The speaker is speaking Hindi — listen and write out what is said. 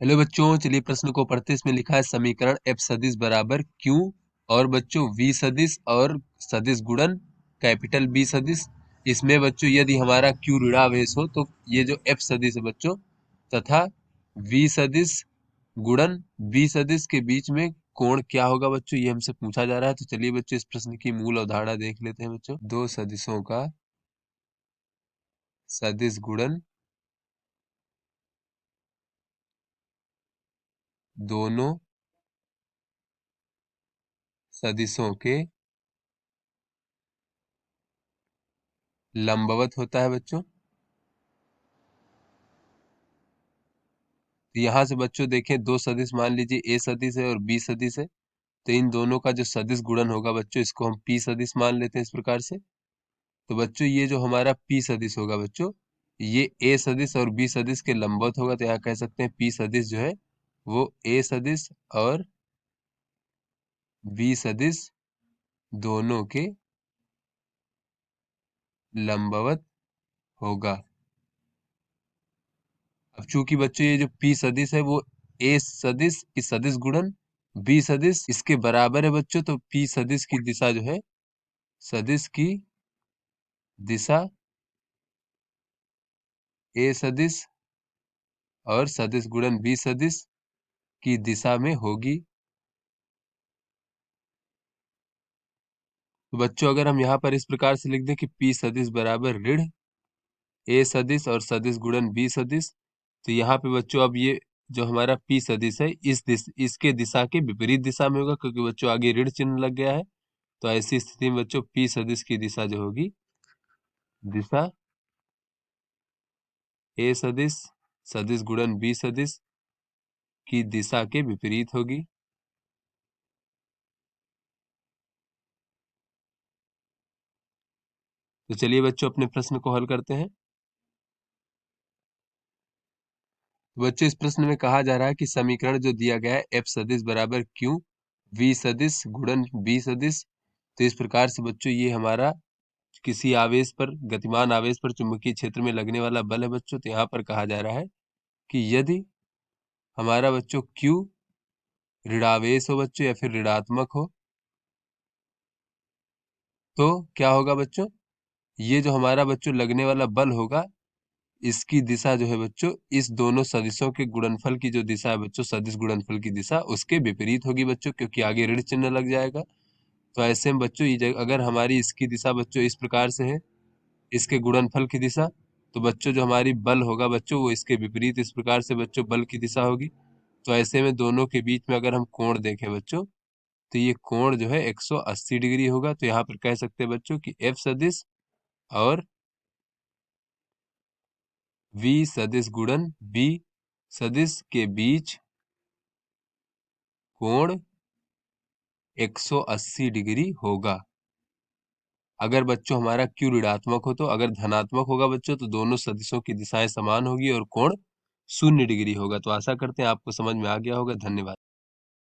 हेलो बच्चों, चलिए प्रश्न को पढ़ते। इसमें लिखा है समीकरण f सदिश बराबर q और बच्चों v सदिश और सदिश गुणन कैपिटल B सदिश। इसमें बच्चों यदि हमारा q ऋणावेश हो तो ये जो f सदिश है बच्चों तथा v सदिश गुणन B सदिश के बीच में कोण क्या होगा बच्चों, ये हमसे पूछा जा रहा है। तो चलिए बच्चों इस प्रश्न की मूल अवधारणा देख लेते हैं बच्चों। दो सदिशों का सदिश गुणन दोनों सदिशों के लंबवत होता है बच्चों। तो यहाँ से बच्चों देखें, दो सदिश मान लीजिए a सदिश है और b सदिश है। तो इन दोनों का जो सदिश गुणन होगा बच्चों, इसको हम p सदिश मान लेते हैं इस प्रकार से। तो बच्चों ये जो हमारा p सदिश होगा बच्चों, ये a सदिश और b सदिश के लंबवत होगा। तो यहाँ कह सकते हैं p सदिश जो है वो a सदिश और b सदिश दोनों के लंबवत होगा। अब चूंकि बच्चों ये जो p सदिश है वो a सदिश की सदिश गुणन b सदिश इसके बराबर है बच्चों, तो p सदिश की दिशा जो है, सदिश की दिशा a सदिश और सदिश गुणन b सदिश की दिशा में होगी। तो बच्चों अगर हम यहाँ पर इस प्रकार से लिख दें कि p सदिश बराबर ऋण a सदिश और सदिश गुणन b सदिश, तो यहाँ पे बच्चों अब ये जो हमारा p सदिश है इसके दिशा के विपरीत दिशा में होगा, क्योंकि बच्चों आगे ऋण चिन्ह लग गया है। तो ऐसी स्थिति में बच्चों p सदिश की दिशा जो होगी, दिशा a सदिश सदिश गुणन b सदिश की दिशा के विपरीत होगी। तो चलिए बच्चों अपने प्रश्न को हल करते हैं। तो बच्चों इस प्रश्न में कहा जा रहा है कि समीकरण जो दिया गया है f सदिश बराबर q v सदिश गुणन b सदिश। तो इस प्रकार से बच्चों ये हमारा किसी आवेश पर, गतिमान आवेश पर चुंबकीय क्षेत्र में लगने वाला बल है बच्चों। तो यहाँ पर कहा जा रहा है कि यदि हमारा बच्चों q ऋणावेश हो बच्चों या फिर ऋणात्मक हो तो क्या होगा बच्चों, ये जो हमारा बच्चों लगने वाला बल होगा इसकी दिशा जो है बच्चों, इस दोनों सदिशों के गुणनफल की जो दिशा है बच्चों, सदिश गुणनफल की दिशा उसके विपरीत होगी बच्चों, क्योंकि आगे ऋण चिन्ह लग जाएगा। तो ऐसे में बच्चों अगर हमारी इसकी दिशा बच्चों इस प्रकार से है, इसके गुणनफल की दिशा, तो बच्चों जो हमारी बल होगा बच्चों वो इसके विपरीत इस प्रकार से बच्चों बल की दिशा होगी। तो ऐसे में दोनों के बीच में अगर हम कोण देखें बच्चों, तो ये कोण जो है 180 डिग्री होगा। तो यहाँ पर कह सकते हैं बच्चों कि f सदिश और v सदिश गुणन b सदिश के बीच कोण 180 डिग्री होगा। अगर बच्चों हमारा q ऋणात्मक हो, तो अगर धनात्मक होगा बच्चों तो दोनों सदिशों की दिशाएं समान होगी और कोण 0 डिग्री होगा। तो आशा करते हैं आपको समझ में आ गया होगा। धन्यवाद।